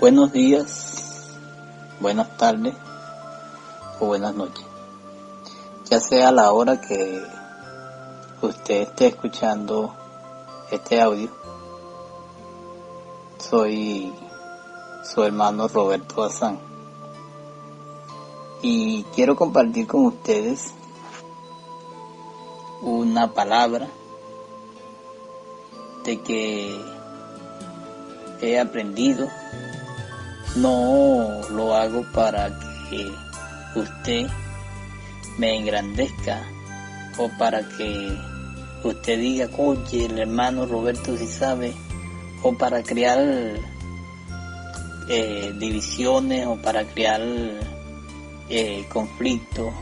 Buenos días, buenas tardes o buenas noches. Ya sea la hora que usted esté escuchando este audio, soy su hermano Roberto Bazán y quiero compartir con ustedes una palabra de que he aprendido. No lo hago para que usted me engrandezca o para que usted diga, oye, el hermano Roberto sí sabe, o para crear divisiones o para crear conflictos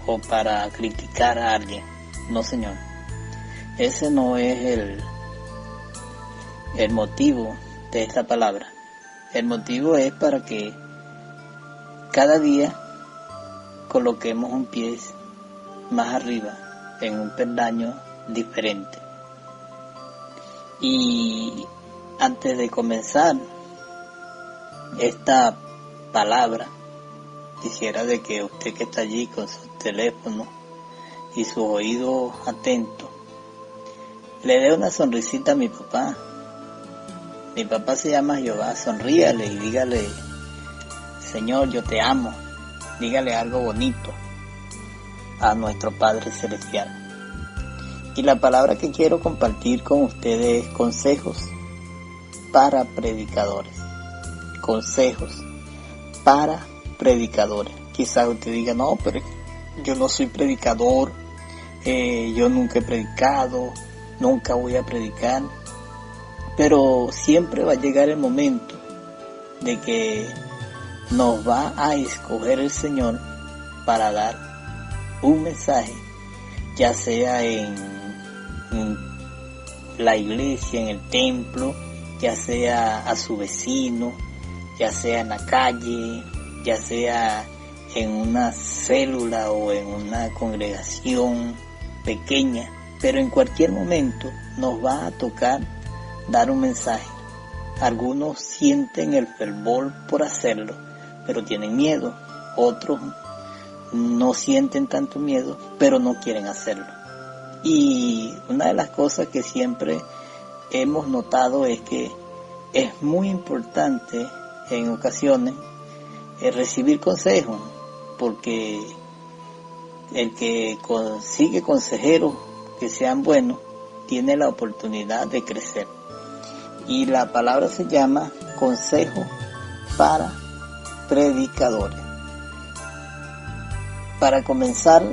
o para criticar a alguien. No, señor. Ese no es el motivo de esta palabra. El motivo es para que cada día coloquemos un pie más arriba en un peldaño diferente. Y antes de comenzar esta palabra, quisiera de que usted que está allí con su teléfono y sus oídos atentos, le dé una sonrisita a mi papá. Mi papá se llama Jehová. Sonríale y dígale, Señor, yo te amo. Dígale algo bonito a nuestro Padre Celestial. Y la palabra que quiero compartir con ustedes es consejos para predicadores. Consejos para predicadores. Quizás usted diga, no, pero yo no soy predicador, yo nunca he predicado, nunca voy a predicar. Pero siempre va a llegar el momento de que nos va a escoger el Señor para dar un mensaje, ya sea en la iglesia, en el templo, ya sea a su vecino, ya sea en la calle, ya sea en una célula o en una congregación pequeña, pero en cualquier momento nos va a tocar dar un mensaje. Algunos sienten el fervor por hacerlo, pero tienen miedo. Otros no sienten tanto miedo, pero no quieren hacerlo. Y una de las cosas que siempre hemos notado es que es muy importante en ocasiones recibir consejos, porque el que consigue consejeros que sean buenos tiene la oportunidad de crecer. Y la palabra se llama consejo para predicadores. Para comenzar,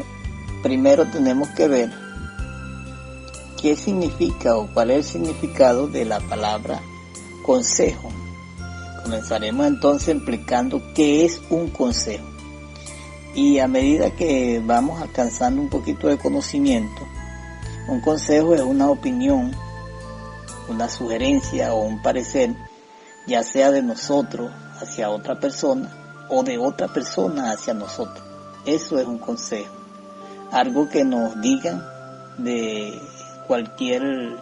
primero tenemos que ver qué significa o cuál es el significado de la palabra consejo. Comenzaremos entonces explicando qué es un consejo. Y a medida que vamos alcanzando un poquito de conocimiento, un consejo es una opinión, una sugerencia o un parecer, ya sea de nosotros hacia otra persona o de otra persona hacia nosotros. Eso es un consejo. Algo que nos digan de cualquier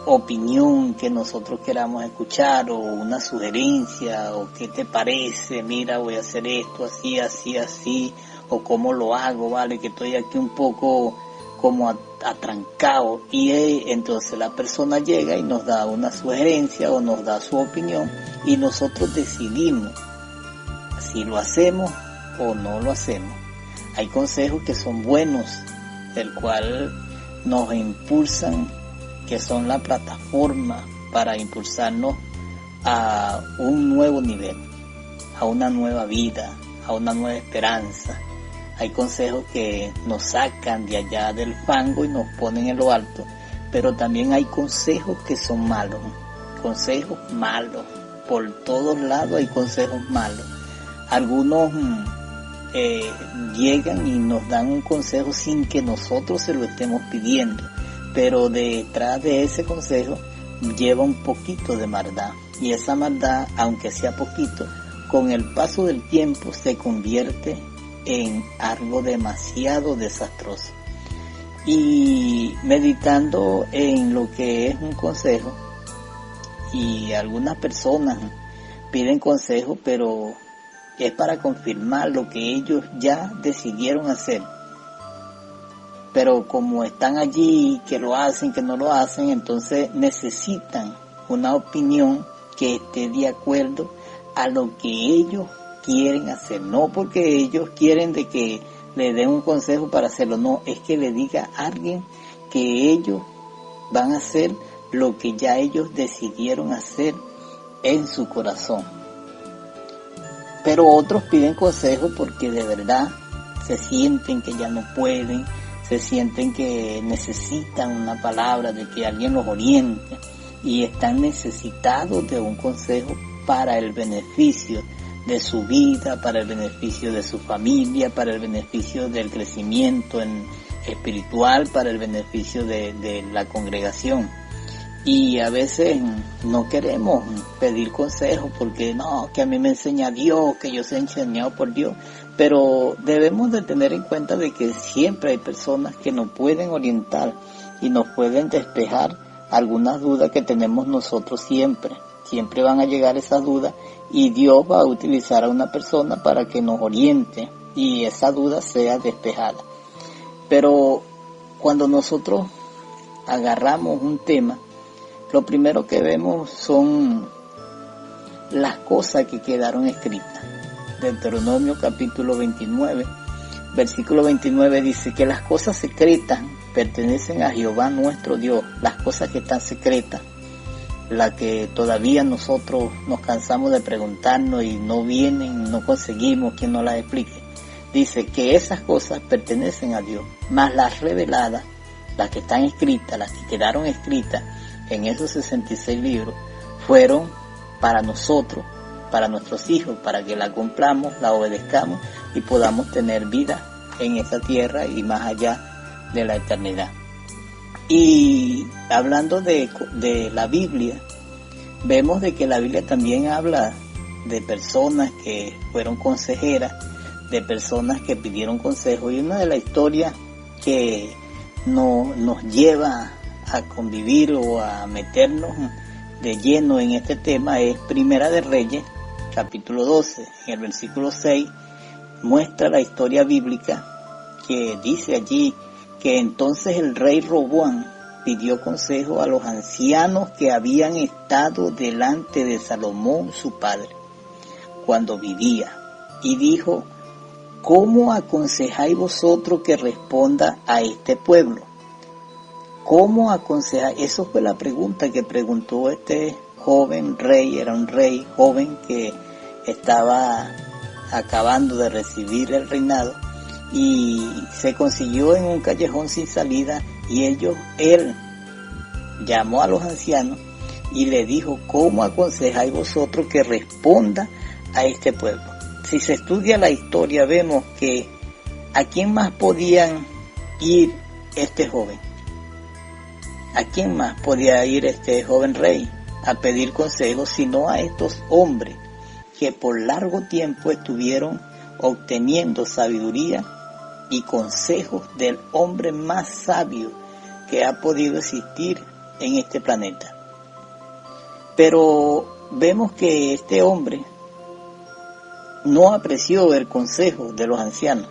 opinión que nosotros queramos escuchar, o una sugerencia, o qué te parece, mira, voy a hacer esto así, así, así, o cómo lo hago, vale, que estoy aquí un poco como atrancado, y entonces la persona llega y nos da una sugerencia o nos da su opinión y nosotros decidimos si lo hacemos o no lo hacemos. Hay consejos que son buenos, el cual nos impulsan, que son la plataforma para impulsarnos a un nuevo nivel, a una nueva vida, a una nueva esperanza. Hay consejos que nos sacan de allá del fango y nos ponen en lo alto, pero también hay consejos que son malos, consejos malos. Por todos lados hay consejos malos. Algunos llegan y nos dan un consejo sin que nosotros se lo estemos pidiendo, pero detrás de ese consejo lleva un poquito de maldad, y esa maldad, aunque sea poquito, con el paso del tiempo se convierte en algo demasiado desastroso. Y meditando en lo que es un consejo, y algunas personas piden consejo, pero es para confirmar lo que ellos ya decidieron hacer. Pero como están allí, que lo hacen, que no lo hacen, entonces necesitan una opinión que esté de acuerdo a lo que ellos quieren hacer. No porque ellos quieren de que le den un consejo para hacerlo, no, es que le diga a alguien que ellos van a hacer lo que ya ellos decidieron hacer en su corazón. Pero otros piden consejo porque de verdad se sienten que ya no pueden, se sienten que necesitan una palabra, de que alguien los oriente, y están necesitados de un consejo para el beneficio de su vida, para el beneficio de su familia, para el beneficio del crecimiento espiritual, para el beneficio de la congregación. Y a veces no queremos pedir consejos porque no, que a mí me enseña Dios, que yo soy enseñado por Dios, pero debemos de tener en cuenta de que siempre hay personas que nos pueden orientar y nos pueden despejar algunas dudas que tenemos nosotros siempre. Siempre van a llegar esas dudas y Dios va a utilizar a una persona para que nos oriente y esa duda sea despejada. Pero cuando nosotros agarramos un tema, lo primero que vemos son las cosas que quedaron escritas. Deuteronomio capítulo 29, versículo 29 dice que las cosas secretas pertenecen a Jehová nuestro Dios. Las cosas que están secretas, las que todavía nosotros nos cansamos de preguntarnos y no vienen, no conseguimos quien nos las explique. Dice que esas cosas pertenecen a Dios, mas las reveladas, las que están escritas, las que quedaron escritas en esos 66 libros, fueron para nosotros, para nuestros hijos, para que la cumplamos, la obedezcamos y podamos tener vida en esa tierra y más allá de la eternidad. Y hablando de la Biblia, vemos de que la Biblia también habla de personas que fueron consejeras, de personas que pidieron consejo, y una de las historias que nos lleva a convivir o a meternos de lleno en este tema es Primera de Reyes, capítulo 12, en el versículo 6, muestra la historia bíblica que dice allí que entonces el rey Roboam pidió consejo a los ancianos que habían estado delante de Salomón su padre cuando vivía, y dijo: ¿cómo aconsejáis vosotros que responda a este pueblo? ¿Cómo aconsejáis? Eso fue la pregunta que preguntó este joven rey. Era un rey joven que estaba acabando de recibir el reinado y se consiguió en un callejón sin salida, y él llamó a los ancianos y le dijo: ¿cómo aconsejáis vosotros que responda a este pueblo? Si se estudia la historia, vemos que ¿a quién más podían ir este joven? ¿A quién más podía ir este joven rey a pedir consejos sino a estos hombres que por largo tiempo estuvieron obteniendo sabiduría y consejos del hombre más sabio que ha podido existir en este planeta? Pero vemos que este hombre no apreció el consejo de los ancianos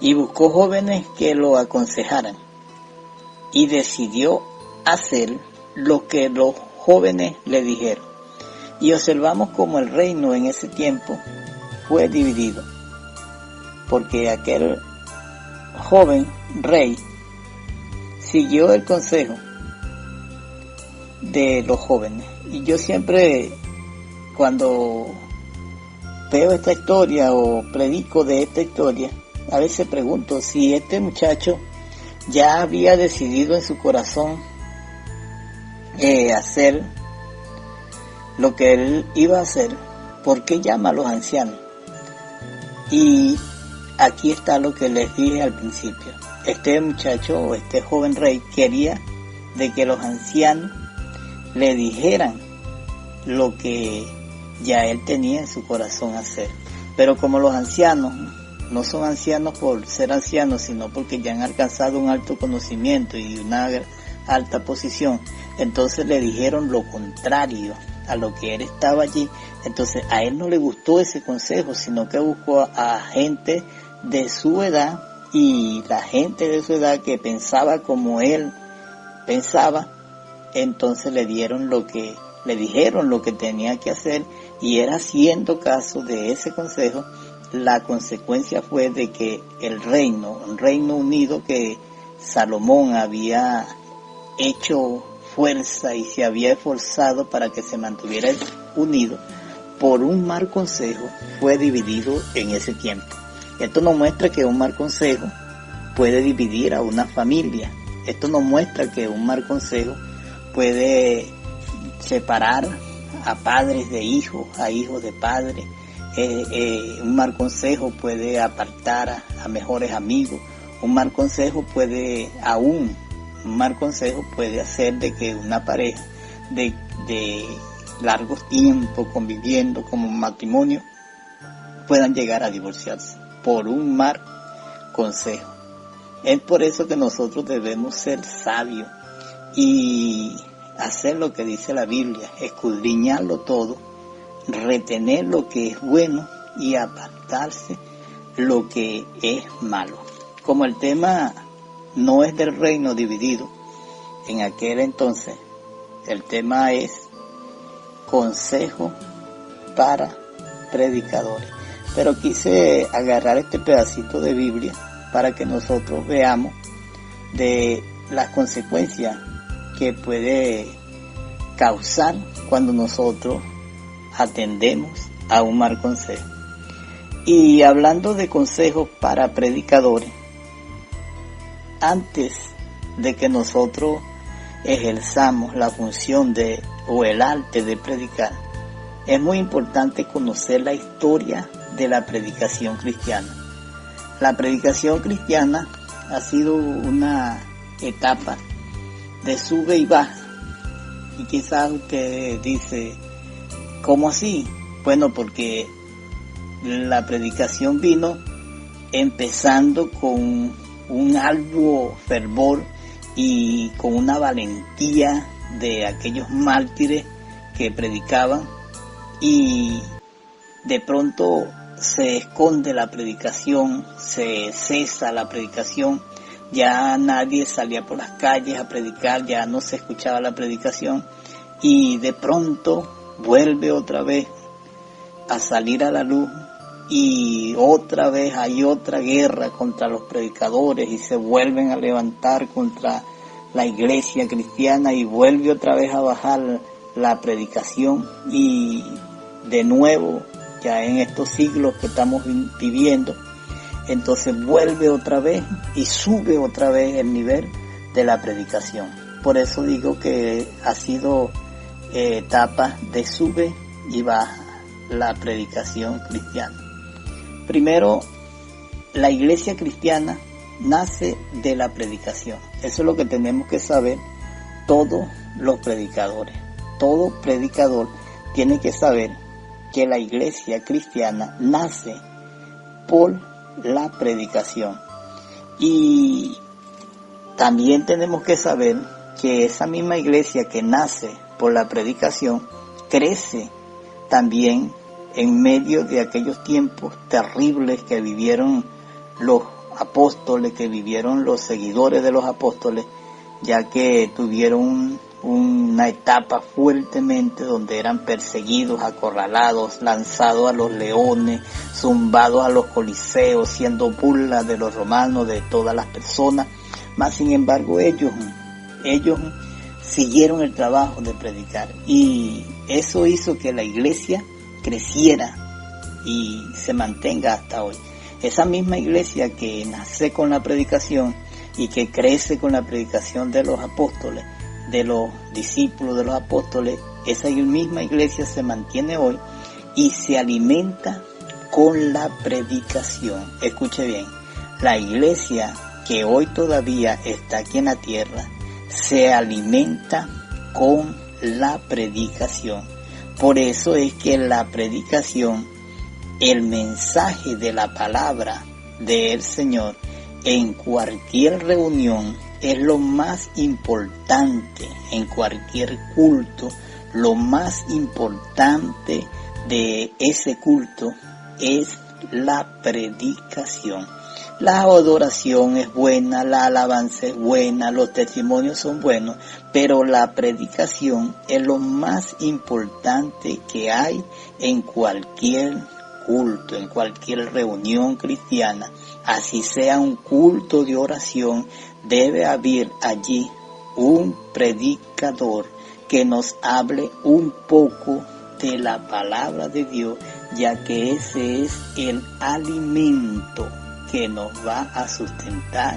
y buscó jóvenes que lo aconsejaran, y decidió hacer lo que los jóvenes le dijeron. Y observamos como el reino en ese tiempo fue dividido, porque aquel joven rey siguió el consejo de los jóvenes. Y yo siempre, cuando veo esta historia o predico de esta historia, a veces pregunto si este muchacho ya había decidido en su corazón hacer lo que él iba a hacer, ¿por qué llama a los ancianos? Y aquí está lo que les dije al principio. Este muchacho o este joven rey quería de que los ancianos le dijeran lo que ya él tenía en su corazón hacer. Pero como los ancianos no son ancianos por ser ancianos, sino porque ya han alcanzado un alto conocimiento y una alta posición, entonces le dijeron lo contrario a lo que él estaba allí. Entonces a él no le gustó ese consejo, sino que buscó a gente de su edad, y la gente de su edad que pensaba como él pensaba, entonces le dijeron lo que tenía que hacer, y él, haciendo caso de ese consejo, la consecuencia fue de que el Reino Unido, que Salomón había hecho fuerza y se había esforzado para que se mantuviera unido, por un mal consejo fue dividido en ese tiempo. Esto nos muestra que un mal consejo puede dividir a una familia. Esto nos muestra que un mal consejo puede separar a padres de hijos, a hijos de padres. Un mal consejo puede apartar a mejores amigos. Un mal consejo puede hacer de que una pareja de largos tiempos conviviendo como un matrimonio puedan llegar a divorciarse por un mal consejo. Es por eso que nosotros debemos ser sabios y hacer lo que dice la Biblia, escudriñarlo todo, retener lo que es bueno y apartarse lo que es malo. Como el tema no es del reino dividido, en aquel entonces el tema es consejo para predicadores. Pero quise agarrar este pedacito de Biblia para que nosotros veamos de las consecuencias que puede causar cuando nosotros atendemos a un mal consejo. Y hablando de consejos para predicadores, antes de que nosotros ejerzamos la función o el arte de predicar, es muy importante conocer la historia de la predicación cristiana. La predicación cristiana ha sido una etapa de sube y baja. Y quizás usted dice, ¿cómo así? Bueno, porque la predicación vino empezando con un alto fervor y con una valentía de aquellos mártires que predicaban, y de pronto se esconde la predicación, se cesa la predicación, ya nadie salía por las calles a predicar, ya no se escuchaba la predicación, y de pronto vuelve otra vez a salir a la luz, y otra vez hay otra guerra contra los predicadores, y se vuelven a levantar contra la iglesia cristiana, y vuelve otra vez a bajar la predicación, y de nuevo, ya en estos siglos que estamos viviendo, entonces vuelve otra vez y sube otra vez el nivel de la predicación. Por eso digo que ha sido etapa de sube y baja la predicación cristiana. Primero, la iglesia cristiana nace de la predicación. Eso es lo que tenemos que saber todos los predicadores. Todo predicador tiene que saber que la iglesia cristiana nace por la predicación. Y también tenemos que saber que esa misma iglesia que nace por la predicación crece también en medio de aquellos tiempos terribles que vivieron los apóstoles, que vivieron los seguidores de los apóstoles, ya que tuvieron una etapa fuertemente donde eran perseguidos, acorralados, lanzados a los leones, zumbados a los coliseos, siendo burla de los romanos, de todas las personas. Mas sin embargo ellos siguieron el trabajo de predicar, y eso hizo que la iglesia creciera y se mantenga hasta hoy. Esa misma iglesia que nace con la predicación y que crece con la predicación de los apóstoles, de los discípulos de los apóstoles, esa misma iglesia se mantiene hoy y se alimenta con la predicación. Escuche bien, la iglesia que hoy todavía está aquí en la tierra se alimenta con la predicación. Por eso es que la predicación, el mensaje de la palabra del Señor en cualquier reunión, es lo más importante. En cualquier culto, lo más importante de ese culto es la predicación. La adoración es buena, la alabanza es buena, los testimonios son buenos, pero la predicación es lo más importante que hay en cualquier culto, en cualquier reunión cristiana. Así sea un culto de oración, debe haber allí un predicador que nos hable un poco de la palabra de Dios, ya que ese es el alimento que nos va a sustentar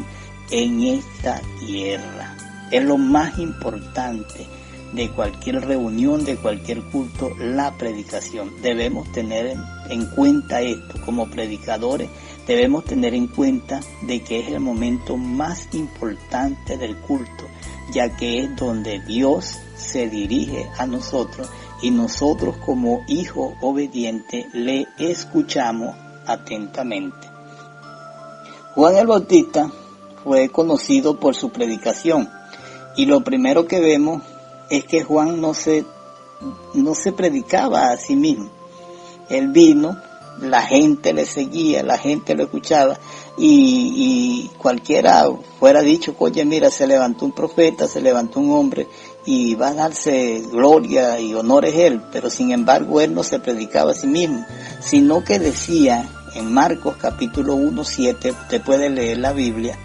en esta tierra. Es lo más importante de cualquier reunión, de cualquier culto, la predicación. Debemos tener en cuenta esto. Como predicadores debemos tener en cuenta de que es el momento más importante del culto, ya que es donde Dios se dirige a nosotros y nosotros como hijos obedientes le escuchamos atentamente. Juan el Bautista fue conocido por su predicación, y lo primero que vemos es que Juan no se predicaba a sí mismo. Él vino, la gente le seguía, la gente lo escuchaba, y cualquiera fuera dicho, oye, mira, se levantó un profeta, se levantó un hombre, y va a darse gloria y honores él, pero sin embargo él no se predicaba a sí mismo, sino que decía en Marcos capítulo 1:7, usted puede leer la Biblia,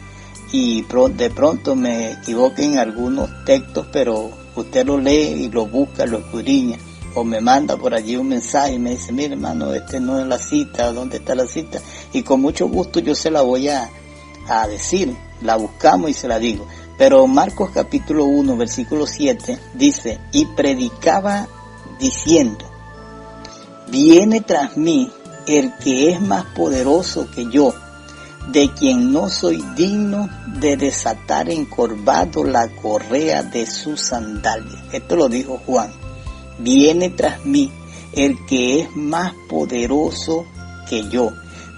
y de pronto me equivoqué en algunos textos, pero usted lo lee y lo busca, lo escudriña, o me manda por allí un mensaje y me dice, mire hermano, no es la cita, ¿dónde está la cita? Y con mucho gusto yo se la voy a decir, la buscamos y se la digo. Pero Marcos capítulo 1, versículo 7 dice, y predicaba diciendo, viene tras mí el que es más poderoso que yo, de quien no soy digno de desatar encorvado la correa de su sandalia. Esto lo dijo Juan. Viene tras mí el que es más poderoso que yo,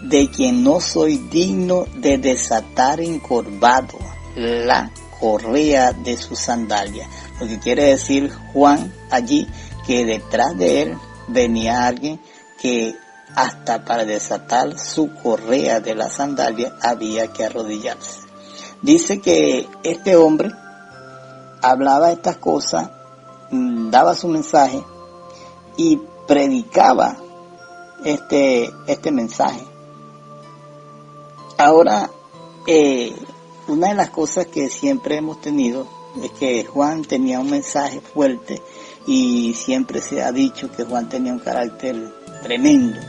de quien no soy digno de desatar encorvado la correa de su sandalia. Lo que quiere decir Juan allí, que detrás de él venía alguien que hasta para desatar su correa de la sandalia había que arrodillarse. Dice que este hombre hablaba estas cosas, daba su mensaje y predicaba este mensaje. Ahora, una de las cosas que siempre hemos tenido es que Juan tenía un mensaje fuerte, y siempre se ha dicho que Juan tenía un carácter tremendo,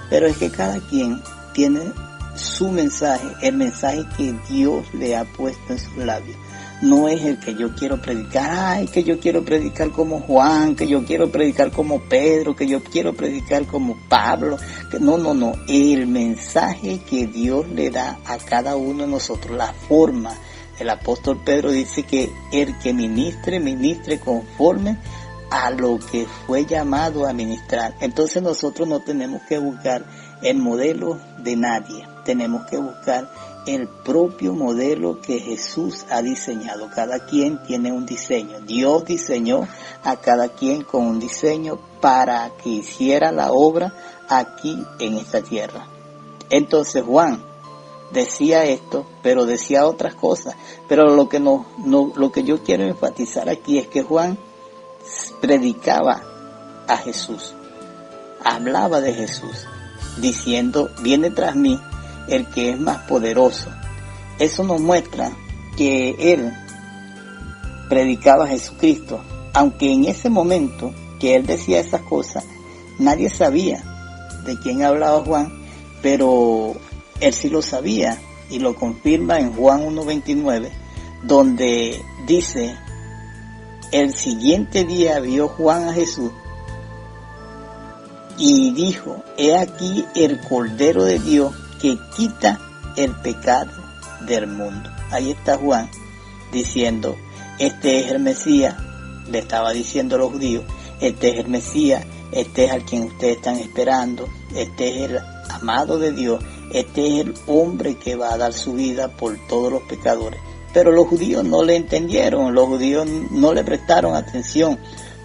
pero es que cada quien tiene su mensaje, el mensaje que Dios le ha puesto en sus labios. No es el que yo quiero predicar, que yo quiero predicar como Juan, que yo quiero predicar como Pedro, que yo quiero predicar como Pablo. No. El mensaje que Dios le da a cada uno de nosotros, la forma. El apóstol Pedro dice que el que ministre conforme a lo que fue llamado a ministrar. Entonces nosotros no tenemos que buscar el modelo de nadie, tenemos que buscar el propio modelo que Jesús ha diseñado. Cada quien tiene un diseño. Dios diseñó a cada quien con un diseño para que hiciera la obra aquí en esta tierra. Entonces Juan decía esto, pero decía otras cosas. Pero lo que yo quiero enfatizar aquí es que Juan predicaba a Jesús, hablaba de Jesús, diciendo, viene tras mí el que es más poderoso. Eso nos muestra que él predicaba a Jesucristo, aunque en ese momento que él decía esas cosas, nadie sabía de quién hablaba Juan, pero él sí lo sabía, y lo confirma en Juan 1:29, donde dice, el siguiente día vio Juan a Jesús y dijo, he aquí el Cordero de Dios que quita el pecado del mundo. Ahí está Juan diciendo, este es el Mesías, le estaba diciendo a los judíos, este es el Mesías, este es al quien ustedes están esperando, este es el amado de Dios, este es el hombre que va a dar su vida por todos los pecadores. Pero los judíos no le entendieron, los judíos no le prestaron atención,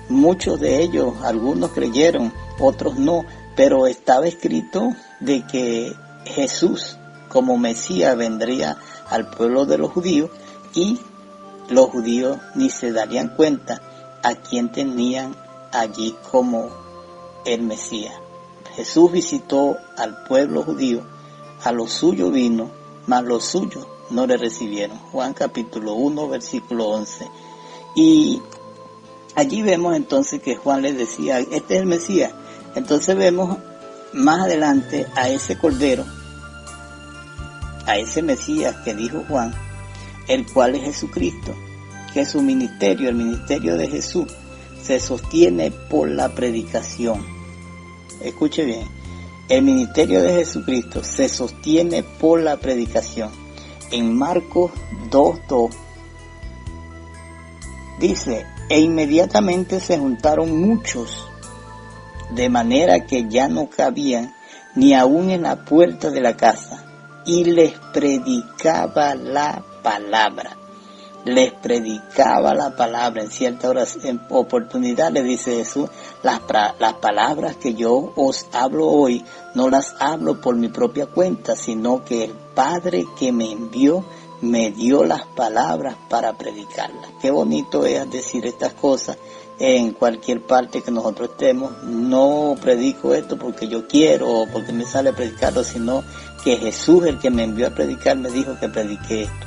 muchos de ellos, algunos creyeron, otros no, pero estaba escrito de que Jesús como Mesías vendría al pueblo de los judíos y los judíos ni se darían cuenta a quién tenían allí como el Mesías. Jesús visitó al pueblo judío, a los suyos vino, mas los suyos no le recibieron. Juan capítulo 1, versículo 11. Y allí vemos entonces que Juan les decía, este es el Mesías. Entonces vemos más adelante a ese Cordero, a ese Mesías que dijo Juan, el cual es Jesucristo, que su ministerio, el ministerio de Jesús, se sostiene por la predicación. Escuche bien, el ministerio de Jesucristo se sostiene por la predicación. En Marcos 2:2 dice, e inmediatamente se juntaron muchos, de manera que ya no cabían ni aún en la puerta de la casa, y les predicaba la palabra. Les predicaba la palabra. En cierta oportunidad le dice Jesús, las palabras que yo os hablo hoy, no las hablo por mi propia cuenta, sino que el Padre que me envió me dio las palabras para predicarlas. Qué bonito es decir estas cosas en cualquier parte que nosotros estemos. No predico esto porque yo quiero o porque me sale a predicarlo, sino que Jesús, el que me envió a predicar, me dijo que predique esto.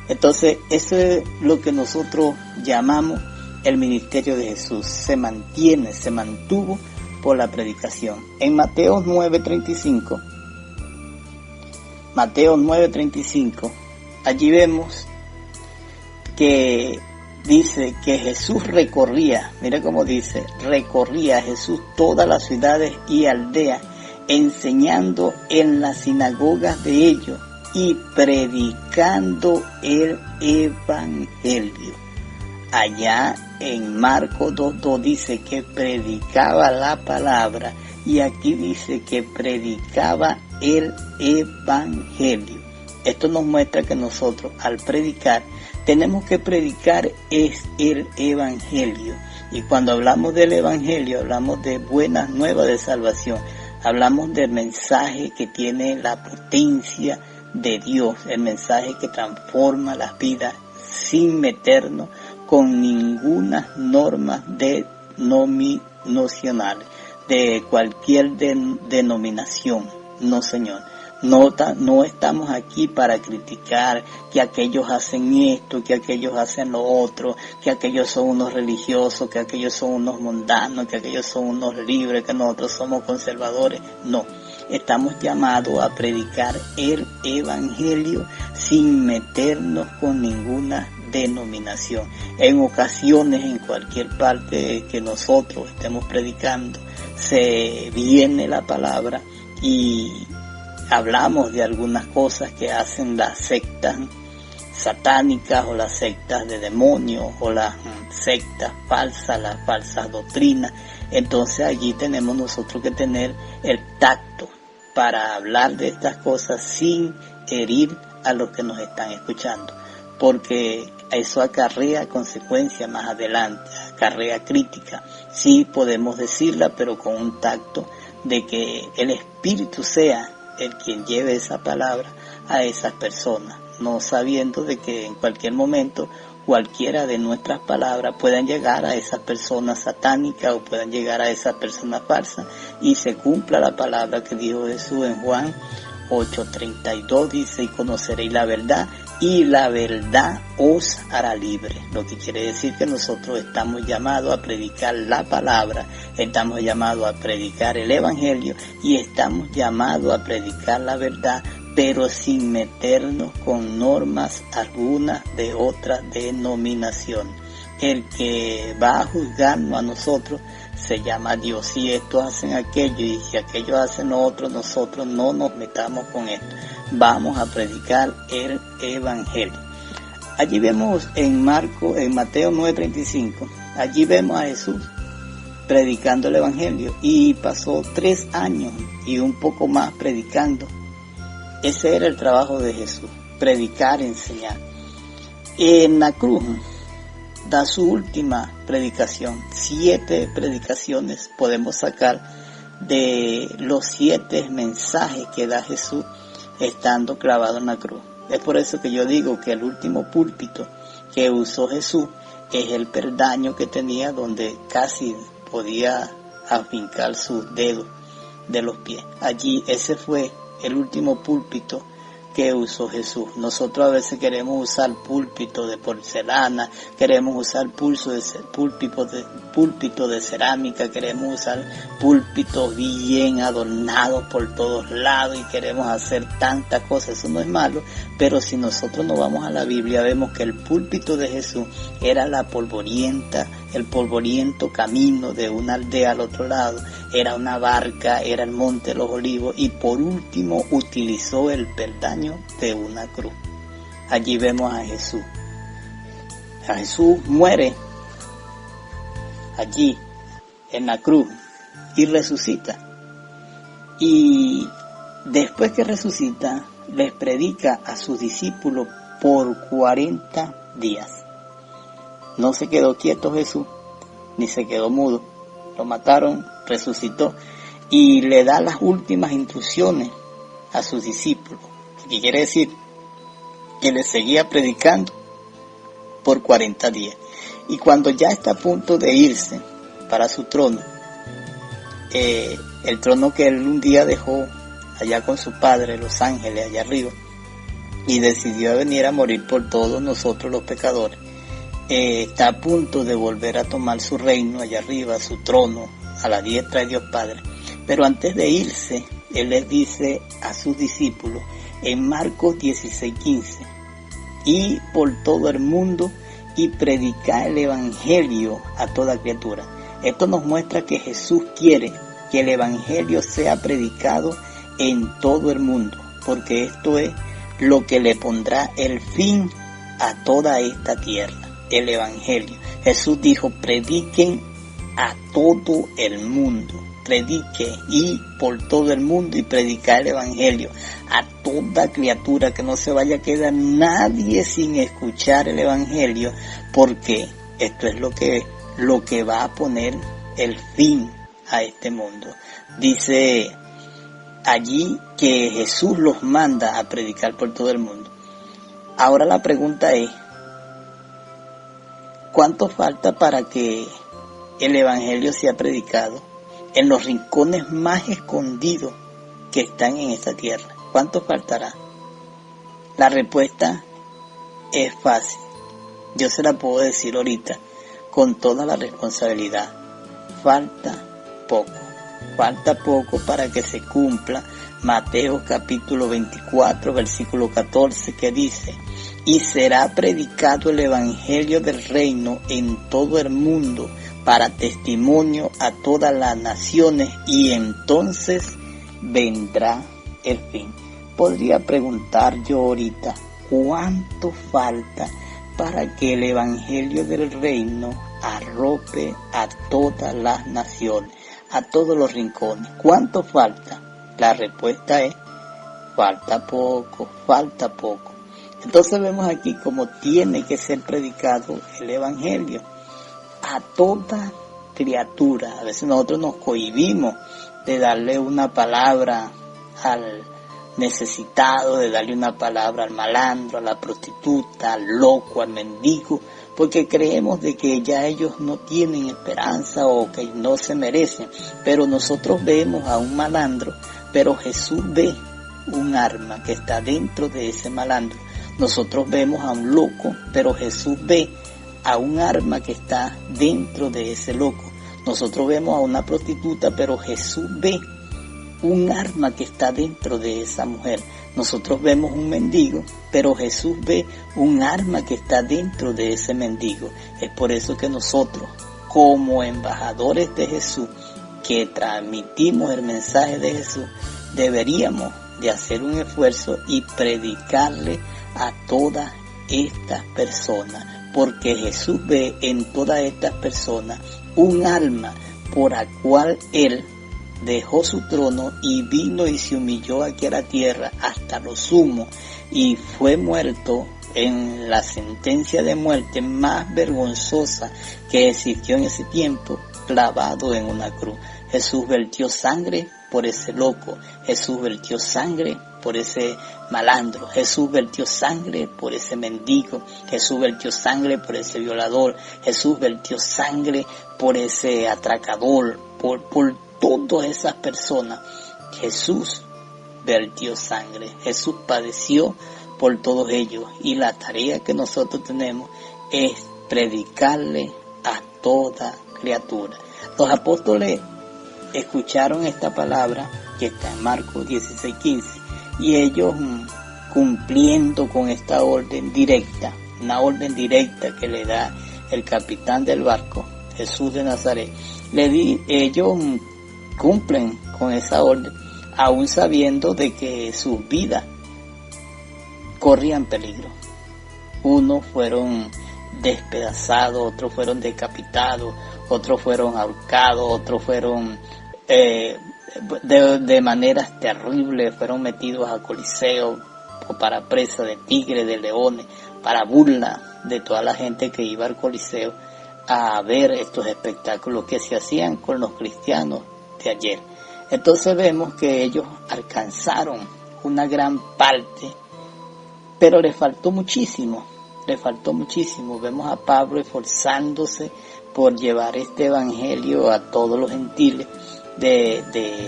Entonces, eso es lo que nosotros llamamos el ministerio de Jesús. Se mantuvo por la predicación. En Mateo 9:35, allí vemos que dice que Jesús recorría, mira cómo dice, recorría Jesús todas las ciudades y aldeas, enseñando en las sinagogas de ellos y predicando el evangelio. Allá en Marcos 2:2 dice que predicaba la palabra y aquí dice que predicaba el evangelio. Esto nos muestra que nosotros al predicar tenemos que predicar es el evangelio. Y cuando hablamos del evangelio hablamos de buenas nuevas de salvación. Hablamos del mensaje que tiene la potencia de Dios, el mensaje que transforma las vidas sin meternos con ninguna norma denominacional de cualquier denominación. No, Señor. No estamos aquí para criticar que aquellos hacen esto, que aquellos hacen lo otro, que aquellos son unos religiosos, que aquellos son unos mundanos, que aquellos son unos libres, que nosotros somos conservadores. No, estamos llamados a predicar el evangelio sin meternos con ninguna denominación. En ocasiones, en cualquier parte que nosotros estemos predicando, se viene la palabra y hablamos de algunas cosas que hacen las sectas satánicas o las sectas de demonios o las sectas falsas, las falsas doctrinas. Entonces allí tenemos nosotros que tener el tacto para hablar de estas cosas sin herir a los que nos están escuchando, porque eso acarrea consecuencias más adelante, acarrea crítica. Sí podemos decirla, pero con un tacto de que el Espíritu sea el quien lleve esa palabra a esas personas, no sabiendo de que en cualquier momento cualquiera de nuestras palabras puedan llegar a esas personas satánicas o puedan llegar a esas personas falsas y se cumpla la palabra que dijo Jesús en Juan 8:32, dice, y conoceréis la verdad y la verdad os hará libre. Lo que quiere decir que nosotros estamos llamados a predicar la palabra, estamos llamados a predicar el evangelio y estamos llamados a predicar la verdad, pero sin meternos con normas algunas de otras denominaciones. El que va a juzgarnos a nosotros se llama Dios. Si estos hacen aquello y si aquellos hacen lo otro, nosotros no nos metamos con esto. Vamos a predicar el evangelio. Allí vemos en Mateo 9:35, allí vemos a Jesús predicando el evangelio y pasó 3 años y un poco más predicando. Ese era el trabajo de Jesús, predicar, enseñar. En la cruz, da su última predicación. 7 predicaciones podemos sacar de los 7 mensajes que da Jesús estando clavado en la cruz. Es por eso que yo digo que el último púlpito que usó Jesús es el perdaño que tenía, donde casi podía afincar sus dedos de los pies. Allí ese fue el último púlpito que usó Jesús. Nosotros a veces queremos usar púlpito de porcelana, queremos usar púlpito de cerámica, queremos usar púlpitos bien adornados por todos lados y queremos hacer tantas cosas. Eso no es malo, pero si nosotros nos vamos a la Biblia, vemos que el púlpito de Jesús era el polvoriento camino de una aldea al otro lado, era una barca, era el monte de los olivos, y por último utilizó el peldaño de una cruz. Allí vemos a Jesús. Jesús muere allí en la cruz y resucita. Y después que resucita, les predica a sus discípulos por 40 días. No se quedó quieto Jesús, ni se quedó mudo. Lo mataron, resucitó y le da las últimas instrucciones a sus discípulos. ¿Qué quiere decir? Que le seguía predicando por 40 días. Y cuando ya está a punto de irse para su trono, el trono que él un día dejó allá con su padre, los ángeles, allá arriba, y decidió venir a morir por todos nosotros los pecadores, está a punto de volver a tomar su reino allá arriba, su trono, a la diestra de Dios Padre. Pero antes de irse, él les dice a sus discípulos, en Marcos 16:15, y por todo el mundo y predicar el evangelio a toda criatura. Esto nos muestra que Jesús quiere que el evangelio sea predicado en todo el mundo, porque esto es lo que le pondrá el fin a toda esta tierra, el evangelio. Jesús dijo, prediquen a todo el mundo. Predique y por todo el mundo y predicar el evangelio a toda criatura, que no se vaya a quedar nadie sin escuchar el evangelio, porque esto es lo que va a poner el fin a este mundo. Dice allí que Jesús los manda a predicar por todo el mundo. Ahora la pregunta es, ¿cuánto falta para que el evangelio sea predicado en los rincones más escondidos que están en esta tierra? ¿Cuánto faltará? La respuesta es fácil. Yo se la puedo decir ahorita con toda la responsabilidad. Falta poco para que se cumpla Mateo capítulo 24, versículo 14, que dice, y será predicado el evangelio del reino en todo el mundo para testimonio a todas las naciones, y entonces vendrá el fin. Podría preguntar yo ahorita, ¿cuánto falta para que el evangelio del reino arrope a todas las naciones, a todos los rincones? ¿Cuánto falta? La respuesta es, falta poco. Entonces vemos aquí cómo tiene que ser predicado el evangelio a toda criatura. A veces nosotros nos cohibimos de darle una palabra al necesitado, de darle una palabra al malandro, a la prostituta, al loco, al mendigo, porque creemos de que ya ellos no tienen esperanza o que no se merecen. Pero nosotros vemos a un malandro, pero Jesús ve un arma que está dentro de ese malandro. Nosotros vemos a un loco, pero Jesús ve a un arma que está dentro de ese loco. Nosotros vemos a una prostituta, pero Jesús ve un arma que está dentro de esa mujer. Nosotros vemos un mendigo, pero Jesús ve un arma que está dentro de ese mendigo. Es por eso que nosotros, como embajadores de Jesús, que transmitimos el mensaje de Jesús, deberíamos de hacer un esfuerzo y predicarle a todas estas personas, porque Jesús ve en todas estas personas un alma por la cual Él dejó su trono y vino y se humilló aquí a la tierra hasta lo sumo y fue muerto en la sentencia de muerte más vergonzosa que existió en ese tiempo, clavado en una cruz. Jesús vertió sangre por ese loco, Jesús vertió sangre por ese malandro, Jesús vertió sangre por ese mendigo, Jesús vertió sangre por ese violador, Jesús vertió sangre por ese atracador, por todas esas personas. Jesús vertió sangre, Jesús padeció por todos ellos, y la tarea que nosotros tenemos es predicarle a toda criatura. Los apóstoles escucharon esta palabra que está en Marcos 16:15, y ellos, cumpliendo con esta orden directa, una orden directa que le da el capitán del barco, Jesús de Nazaret, ellos cumplen con esa orden, aún sabiendo de que sus vidas corrían peligro. Unos fueron despedazados, otros fueron decapitados, otros fueron ahorcados, otros fueron de maneras terribles, fueron metidos a coliseo o para presa de tigres, de leones, para burla de toda la gente que iba al coliseo a ver estos espectáculos que se hacían con los cristianos de ayer. Entonces vemos que ellos alcanzaron una gran parte, pero les faltó muchísimo. Vemos a Pablo esforzándose por llevar este evangelio a todos los gentiles de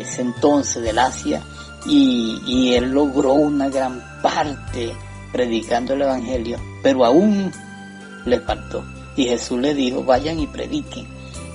ese entonces, del Asia, y él logró una gran parte predicando el evangelio, pero aún le faltó. Y Jesús le dijo: vayan y prediquen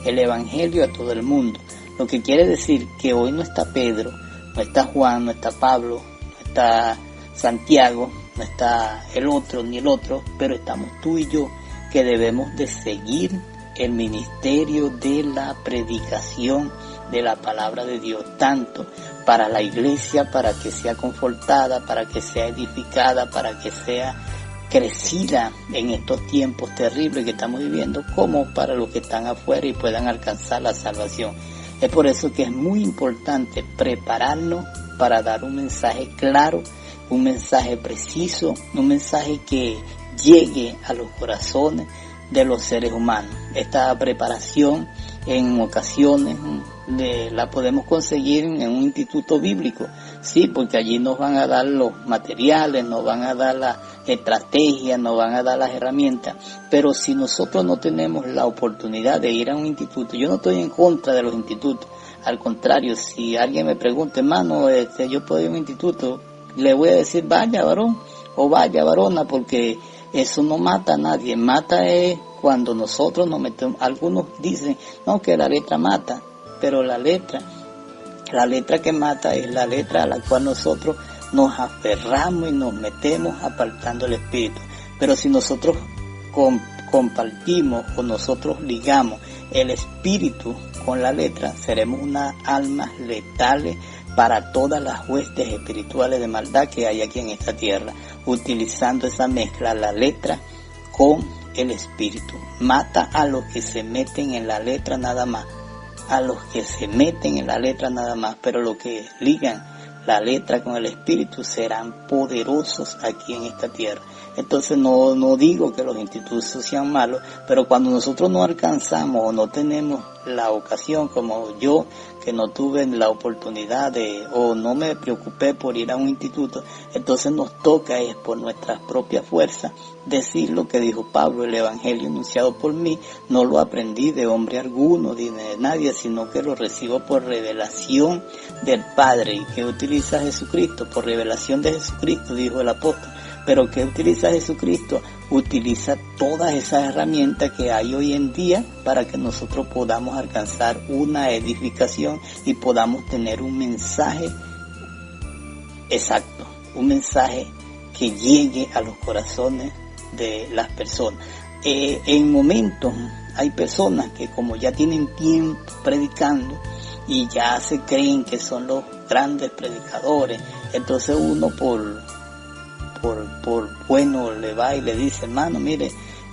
el evangelio a todo el mundo. Lo que quiere decir que hoy no está Pedro, no está Juan, no está Pablo, no está Santiago, no está el otro ni el otro, pero estamos tú y yo, que debemos de seguir el ministerio de la predicación de la palabra de Dios, tanto para la iglesia, para que sea confortada, para que sea edificada, para que sea crecida en estos tiempos terribles que estamos viviendo, como para los que están afuera y puedan alcanzar la salvación. Es por eso que es muy importante prepararnos para dar un mensaje claro, un mensaje preciso, un mensaje que llegue a los corazones de los seres humanos. Esta preparación en ocasiones la podemos conseguir en un instituto bíblico, sí, porque allí nos van a dar los materiales, nos van a dar las estrategias, nos van a dar las herramientas, pero si nosotros no tenemos la oportunidad de ir a un instituto, yo no estoy en contra de los institutos, al contrario, si alguien me pregunta: hermano, yo puedo ir a un instituto, le voy a decir: vaya varón o vaya varona, porque eso no mata a nadie. Mata es cuando nosotros nos metemos. Algunos dicen: no, que la letra mata, pero la letra que mata es la letra a la cual nosotros nos aferramos y nos metemos apartando el espíritu. Pero si nosotros compartimos o nosotros ligamos el espíritu con la letra, seremos unas almas letales para todas las huestes espirituales de maldad que hay aquí en esta tierra, utilizando esa mezcla, la letra con el espíritu. Mata a los que se meten en la letra nada más, pero los que ligan la letra con el espíritu serán poderosos aquí en esta tierra. Entonces no digo que los institutos sean malos, pero cuando nosotros no alcanzamos o no tenemos la ocasión, como yo, que no tuve la oportunidad o no me preocupé por ir a un instituto, entonces nos toca es por nuestras propias fuerzas decir lo que dijo Pablo: el evangelio anunciado por mí no lo aprendí de hombre alguno ni de nadie, sino que lo recibo por revelación del Padre. ¿Y qué utiliza Jesucristo? Por revelación de Jesucristo, dijo el apóstol. Pero ¿qué utiliza Jesucristo? Utiliza todas esas herramientas que hay hoy en día para que nosotros podamos alcanzar una edificación y podamos tener un mensaje exacto, un mensaje que llegue a los corazones de las personas. En momentos hay personas que, como ya tienen tiempo predicando y ya se creen que son los grandes predicadores, entonces uno por bueno le va y le dice: hermano, mire,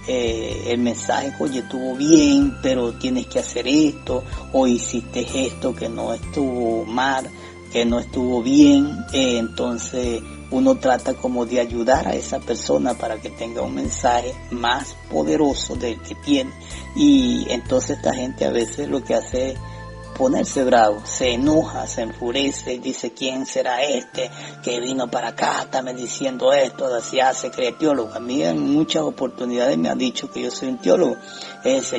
el mensaje, oye, estuvo bien, pero tienes que hacer esto, o hiciste esto que no estuvo mal, que no estuvo bien. Entonces uno trata como de ayudar a esa persona para que tenga un mensaje más poderoso del que tiene. Y entonces esta gente a veces lo que hace es ponerse bravo, se enoja, se enfurece y dice, ¿quién será este que vino para acá? Está diciendo esto, así se cree teólogo. A mí en muchas oportunidades me han dicho que yo soy un teólogo.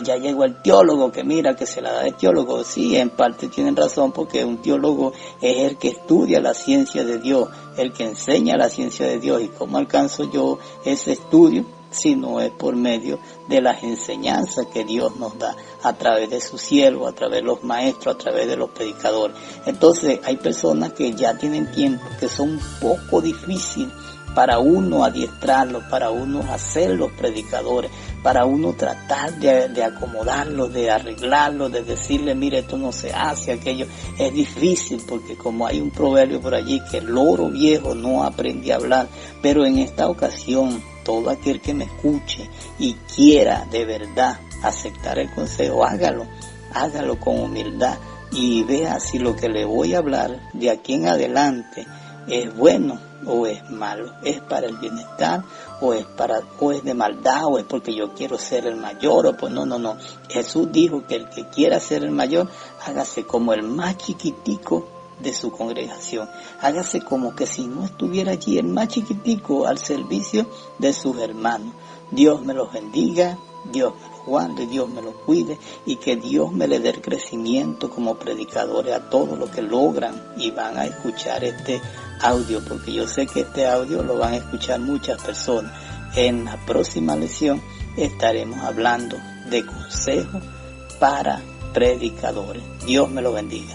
Ya llegó el teólogo, que mira, que se la da de teólogo. Sí, en parte tienen razón, porque un teólogo es el que estudia la ciencia de Dios, el que enseña la ciencia de Dios. ¿Y cómo alcanzo yo ese estudio? Si no es por medio de las enseñanzas que Dios nos da a través de sus siervos, a través de los maestros, a través de los predicadores. Entonces hay personas que ya tienen tiempo, que son un poco difíciles para uno adiestrarlos, para uno hacerlos predicadores, para uno tratar de acomodarlos, de arreglarlos, de decirle, mire, esto no se hace, aquello. Es difícil porque como hay un proverbio por allí que el loro viejo no aprende a hablar, pero en esta ocasión todo aquel que me escuche y quiera de verdad aceptar el consejo, hágalo con humildad y vea si lo que le voy a hablar de aquí en adelante es bueno o es malo, es para el bienestar o es de maldad, o es porque yo quiero ser el mayor, o pues no. Jesús dijo que el que quiera ser el mayor, hágase como el más chiquitico de su congregación. Hágase como que si no estuviera allí, el más chiquitico, al servicio de sus hermanos. Dios me los bendiga, Dios me los guarde, Dios me los cuide, y que Dios me le dé el crecimiento como predicadores a todos los que logran y van a escuchar este audio, porque yo sé que este audio lo van a escuchar muchas personas. En la próxima lección estaremos hablando de consejos para predicadores. Dios me lo bendiga.